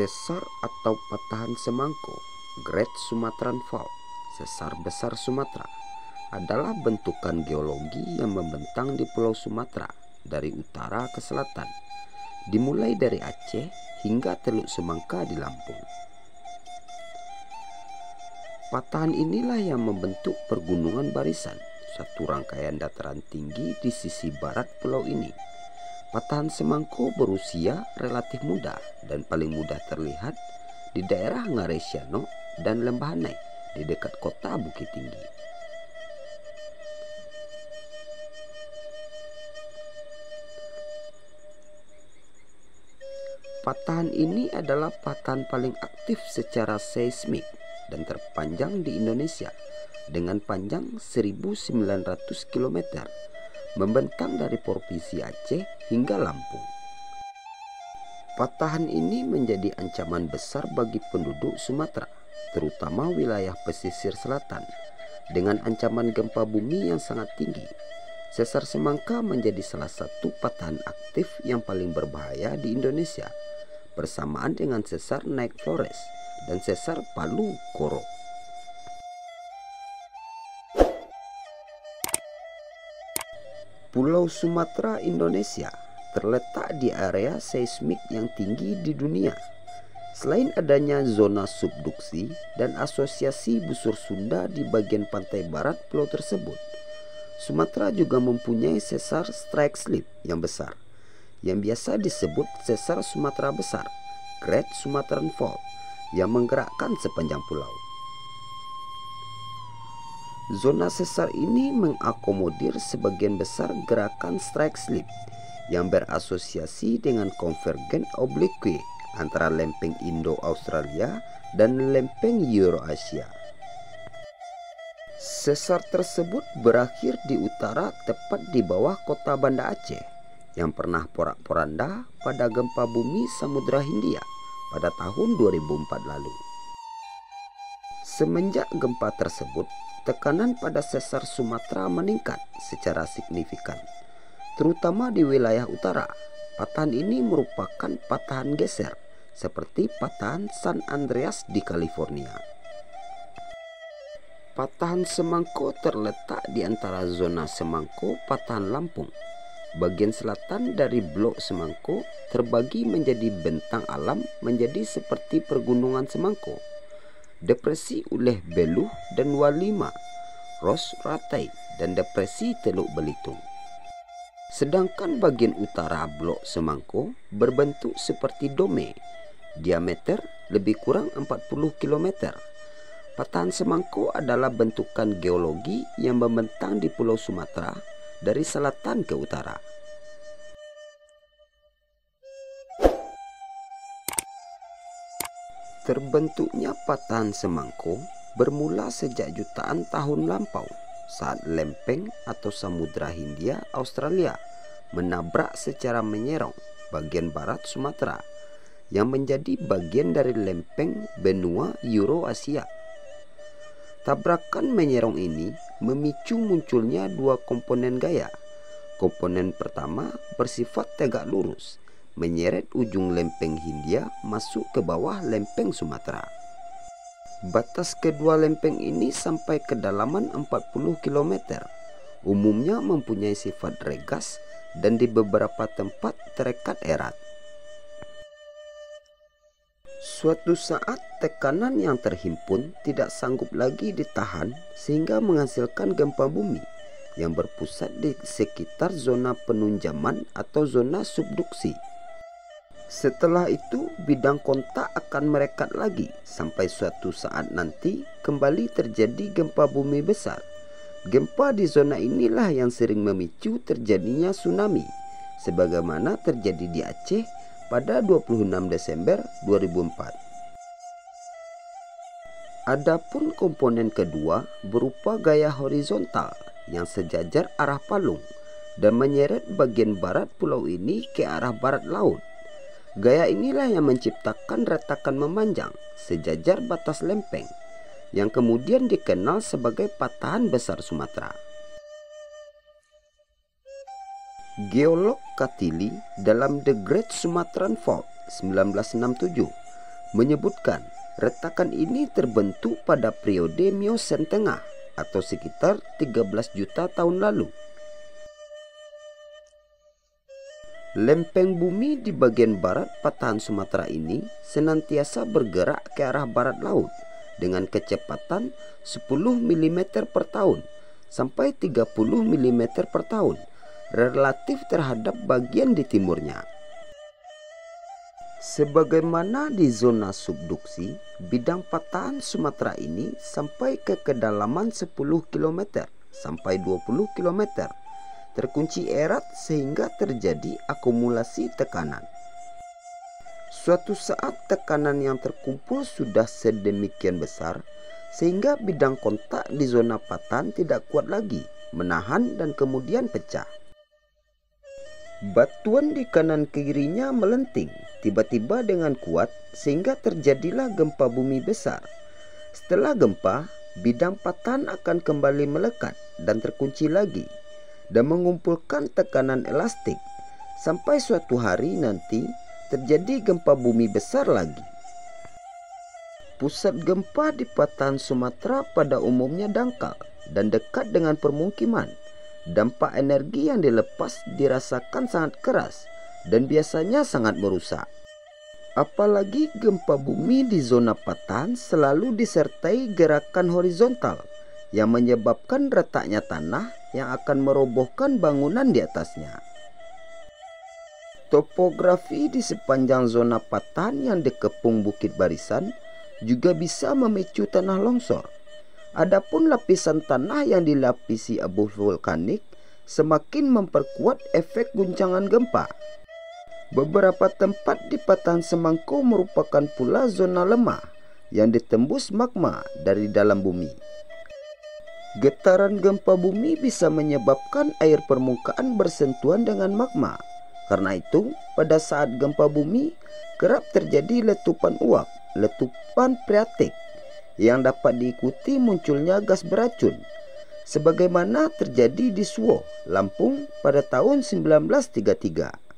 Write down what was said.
Sesar atau patahan semangko, Great Sumatran Fault, sesar besar Sumatera, adalah bentukan geologi yang membentang di Pulau Sumatera dari utara ke selatan, dimulai dari Aceh hingga Teluk Semangka di Lampung. Patahan inilah yang membentuk pergunungan barisan, satu rangkaian dataran tinggi di sisi barat pulau ini. Patahan semangko berusia relatif muda dan paling mudah terlihat di daerah Ngaresiano dan Lembahanai di dekat kota Bukit Tinggi. Patahan ini adalah patahan paling aktif secara seismik dan terpanjang di Indonesia dengan panjang 1.900 km, membentang dari Provinsi Aceh hingga Lampung. Patahan ini menjadi ancaman besar bagi penduduk Sumatera, terutama wilayah pesisir selatan, dengan ancaman gempa bumi yang sangat tinggi. Sesar Semangka menjadi salah satu patahan aktif yang paling berbahaya di Indonesia, bersamaan dengan sesar Naik Flores dan sesar Palu Koro. Pulau Sumatera, Indonesia, terletak di area seismik yang tinggi di dunia. Selain adanya zona subduksi dan asosiasi busur Sunda di bagian pantai barat pulau tersebut, Sumatera juga mempunyai sesar strike slip yang besar, yang biasa disebut sesar Sumatera Besar, Great Sumatran Fault, yang menggerakkan sepanjang pulau. Zona sesar ini mengakomodir sebagian besar gerakan strike slip yang berasosiasi dengan konvergen oblique antara lempeng Indo-Australia dan lempeng Eurasia. Sesar tersebut berakhir di utara tepat di bawah kota Banda Aceh yang pernah porak-poranda pada gempa bumi Samudra Hindia pada tahun 2004 lalu. Semenjak gempa tersebut, tekanan pada sesar Sumatera meningkat secara signifikan, terutama di wilayah utara. Patahan ini merupakan patahan geser, seperti patahan San Andreas di California. Patahan Semangko terletak di antara zona Semangko Patahan Lampung. Bagian selatan dari blok Semangko terbagi menjadi bentang alam menjadi seperti pergunungan Semangko, Depresi Uleh Beluh dan Walima, Ros Ratai, dan Depresi Teluk Belitung. Sedangkan bagian utara blok Semangko berbentuk seperti dome, diameter lebih kurang 40 km. Patahan Semangko adalah bentukan geologi yang membentang di Pulau Sumatera dari selatan ke utara. Terbentuknya patahan Semangko bermula sejak jutaan tahun lampau saat lempeng atau Samudra Hindia Australia menabrak secara menyerong bagian barat Sumatera yang menjadi bagian dari lempeng benua Eurasia. Tabrakan menyerong ini memicu munculnya dua komponen gaya. Komponen pertama bersifat tegak lurus, menyeret ujung lempeng Hindia masuk ke bawah lempeng Sumatera. Batas kedua lempeng ini sampai kedalaman 40 km. Umumnya mempunyai sifat regas dan di beberapa tempat terikat erat. Suatu saat tekanan yang terhimpun tidak sanggup lagi ditahan sehingga menghasilkan gempa bumi yang berpusat di sekitar zona penunjaman atau zona subduksi. Setelah itu bidang kontak akan merekat lagi sampai suatu saat nanti kembali terjadi gempa bumi besar. Gempa di zona inilah yang sering memicu terjadinya tsunami, sebagaimana terjadi di Aceh pada 26 Desember 2004. Adapun komponen kedua berupa gaya horizontal yang sejajar arah palung dan menyeret bagian barat pulau ini ke arah barat laut. Gaya inilah yang menciptakan retakan memanjang sejajar batas lempeng yang kemudian dikenal sebagai patahan besar Sumatera. Geolog Katili dalam The Great Sumatran Fault 1967 menyebutkan retakan ini terbentuk pada periode Miosen Tengah atau sekitar 13 juta tahun lalu. Lempeng bumi di bagian barat patahan Sumatera ini senantiasa bergerak ke arah barat laut dengan kecepatan 10 mm per tahun sampai 30 mm per tahun relatif terhadap bagian di timurnya. Sebagaimana di zona subduksi, bidang patahan Sumatera ini sampai ke kedalaman 10 km sampai 20 km, terkunci erat sehingga terjadi akumulasi tekanan. Suatu saat tekanan yang terkumpul sudah sedemikian besar sehingga bidang kontak di zona patahan tidak kuat lagi menahan dan kemudian pecah. Batuan di kanan kirinya melenting tiba-tiba dengan kuat sehingga terjadilah gempa bumi besar. Setelah gempa, bidang patahan akan kembali melekat dan terkunci lagi dan mengumpulkan tekanan elastik sampai suatu hari nanti terjadi gempa bumi besar lagi. Pusat gempa di patahan Sumatera pada umumnya dangkal dan dekat dengan permukiman. Dampak energi yang dilepas dirasakan sangat keras dan biasanya sangat merusak. Apalagi gempa bumi di zona patahan selalu disertai gerakan horizontal yang menyebabkan retaknya tanah yang akan merobohkan bangunan di atasnya. Topografi di sepanjang zona patahan yang dikepung bukit barisan juga bisa memicu tanah longsor. Adapun lapisan tanah yang dilapisi abu vulkanik semakin memperkuat efek guncangan gempa. Beberapa tempat di patahan Semangko merupakan pula zona lemah yang ditembus magma dari dalam bumi. Getaran gempa bumi bisa menyebabkan air permukaan bersentuhan dengan magma. Karena itu, pada saat gempa bumi kerap terjadi letupan uap, letupan freatik yang dapat diikuti munculnya gas beracun, sebagaimana terjadi di Suwoh, Lampung pada tahun 1933.